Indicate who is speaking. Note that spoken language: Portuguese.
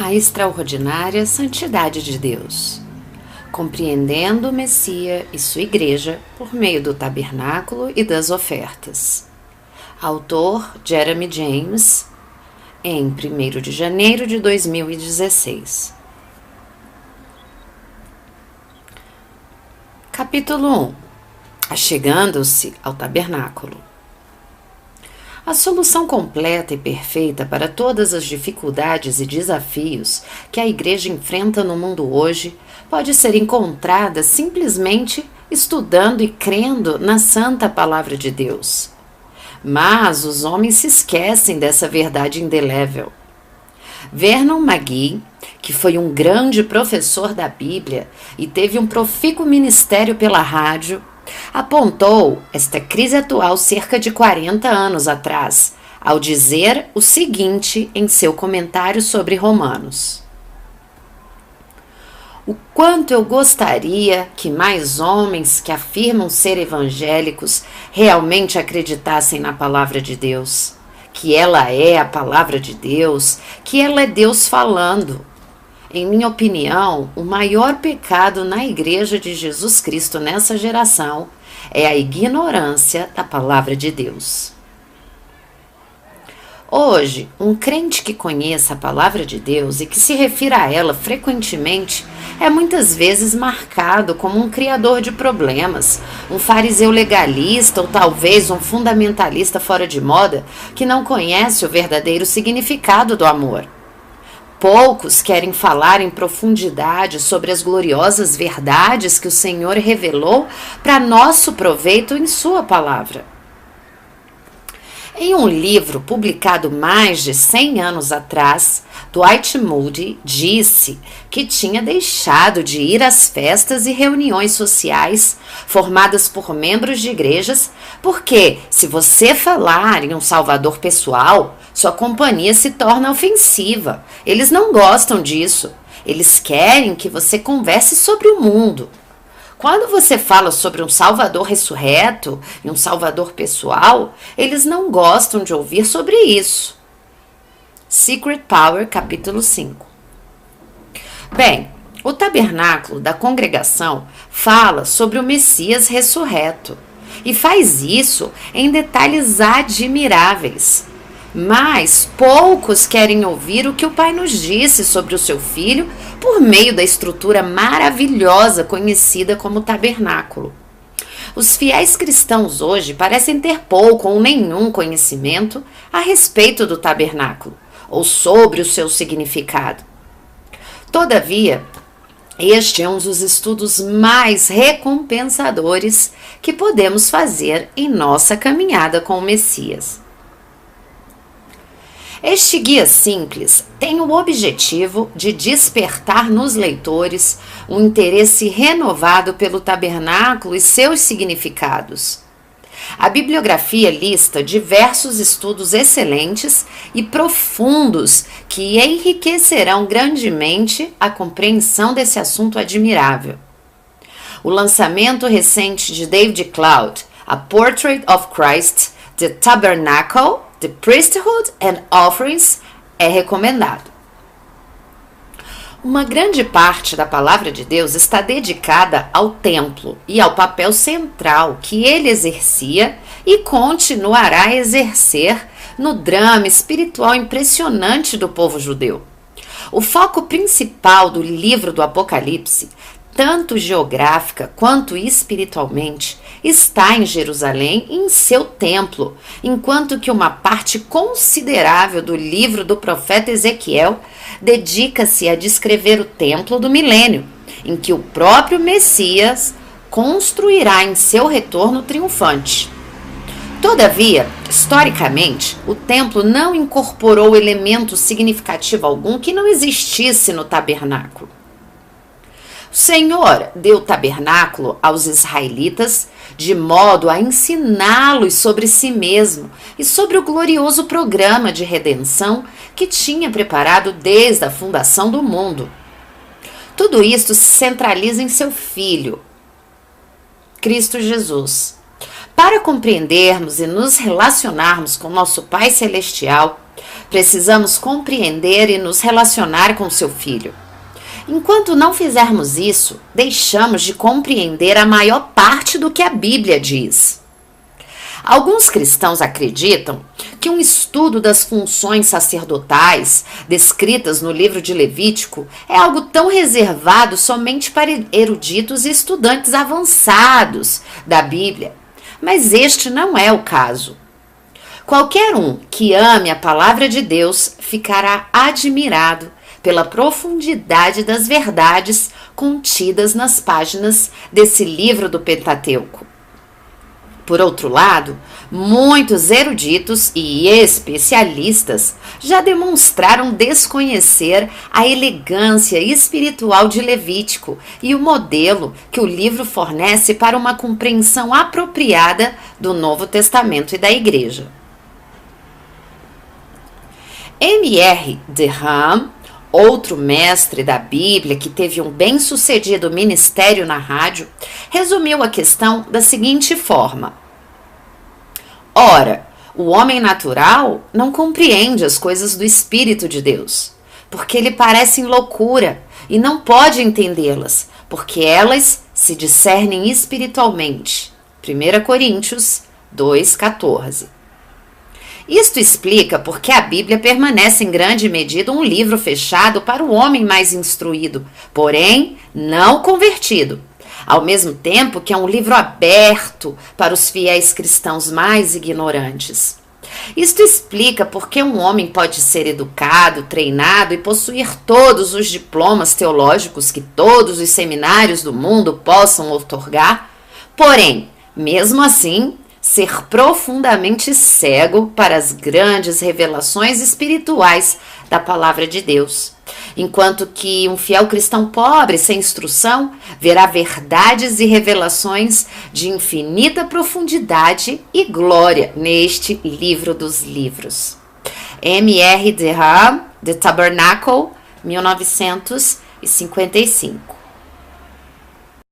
Speaker 1: A extraordinária santidade de Deus, compreendendo o Messias e sua igreja por meio do tabernáculo e das ofertas. Autor Jeremy James, em 1º de janeiro de 2016. Capítulo 1. Achegando-se ao tabernáculo. A solução completa e perfeita para todas as dificuldades e desafios que a Igreja enfrenta no mundo hoje pode ser encontrada simplesmente estudando e crendo na Santa Palavra de Deus. Mas os homens se esquecem dessa verdade indelével. Vernon McGee, que foi um grande professor da Bíblia e teve um profícuo ministério pela rádio, apontou esta crise atual cerca de 40 anos atrás, ao dizer o seguinte em seu comentário sobre Romanos: o quanto eu gostaria que mais homens que afirmam ser evangélicos realmente acreditassem na palavra de Deus, que ela é a palavra de Deus, que ela é Deus falando. Em minha opinião, o maior pecado na Igreja de Jesus Cristo nessa geração é a ignorância da palavra de Deus. Hoje, um crente que conheça a palavra de Deus e que se refira a ela frequentemente é muitas vezes marcado como um criador de problemas, um fariseu legalista ou talvez um fundamentalista fora de moda que não conhece o verdadeiro significado do amor. Poucos querem falar em profundidade sobre as gloriosas verdades que o Senhor revelou para nosso proveito em sua palavra. Em um livro publicado mais de 100 anos atrás, Dwight Moody disse que tinha deixado de ir às festas e reuniões sociais formadas por membros de igrejas, porque se você falar em um salvador pessoal, sua companhia se torna ofensiva. Eles não gostam disso. Eles querem que você converse sobre o mundo. Quando você fala sobre um Salvador ressurreto e um Salvador pessoal, eles não gostam de ouvir sobre isso. Secret Power, capítulo 5. Bem, o tabernáculo da congregação fala sobre o Messias ressurreto e faz isso em detalhes admiráveis. Mas poucos querem ouvir o que o Pai nos disse sobre o seu Filho por meio da estrutura maravilhosa conhecida como tabernáculo. Os fiéis cristãos hoje parecem ter pouco ou nenhum conhecimento a respeito do tabernáculo ou sobre o seu significado. Todavia, este é um dos estudos mais recompensadores que podemos fazer em nossa caminhada com o Messias. Este guia simples tem o objetivo de despertar nos leitores um interesse renovado pelo tabernáculo e seus significados. A bibliografia lista diversos estudos excelentes e profundos que enriquecerão grandemente a compreensão desse assunto admirável. O lançamento recente de David Cloud, A Portrait of Christ, The Tabernacle, The Priesthood and Offerings, é recomendado. Uma grande parte da palavra de Deus está dedicada ao templo e ao papel central que ele exercia e continuará a exercer no drama espiritual impressionante do povo judeu. O foco principal do livro do Apocalipse, tanto geográfica quanto espiritualmente, está em Jerusalém e em seu templo, enquanto que uma parte considerável do livro do profeta Ezequiel dedica-se a descrever o templo do milênio, em que o próprio Messias construirá em seu retorno triunfante. Todavia, historicamente, o templo não incorporou elemento significativo algum que não existisse no tabernáculo. O Senhor deu o tabernáculo aos israelitas de modo a ensiná-los sobre si mesmo e sobre o glorioso programa de redenção que tinha preparado desde a fundação do mundo. Tudo isto se centraliza em seu Filho, Cristo Jesus. Para compreendermos e nos relacionarmos com nosso Pai Celestial, Precisamos compreender e nos relacionar com seu filho. Enquanto não fizermos isso, deixamos de compreender a maior parte do que a Bíblia diz. Alguns cristãos acreditam que um estudo das funções sacerdotais descritas no livro de Levítico é algo tão reservado somente para eruditos e estudantes avançados da Bíblia, mas este não é o caso. Qualquer um que ame a palavra de Deus ficará admirado pela profundidade das verdades contidas nas páginas desse livro do Pentateuco. Por outro lado, muitos eruditos e especialistas já demonstraram desconhecer a elegância espiritual de Levítico e o modelo que o livro fornece para uma compreensão apropriada do Novo Testamento e da Igreja. M.R. Derham, outro mestre da Bíblia que teve um bem-sucedido ministério na rádio, resumiu a questão da seguinte forma: ora, o homem natural não compreende as coisas do Espírito de Deus, porque lhe parecem loucura, e não pode entendê-las, porque elas se discernem espiritualmente. 1 Coríntios 2,14. Isto explica porque a Bíblia permanece em grande medida um livro fechado para o homem mais instruído, porém não convertido, ao mesmo tempo que é um livro aberto para os fiéis cristãos mais ignorantes. Isto explica porque um homem pode ser educado, treinado e possuir todos os diplomas teológicos que todos os seminários do mundo possam outorgar, porém, mesmo assim, ser profundamente cego para as grandes revelações espirituais da palavra de Deus, enquanto que um fiel cristão pobre, sem instrução, verá verdades e revelações de infinita profundidade e glória neste livro dos livros. M.R. Derham, The Tabernacle, 1955.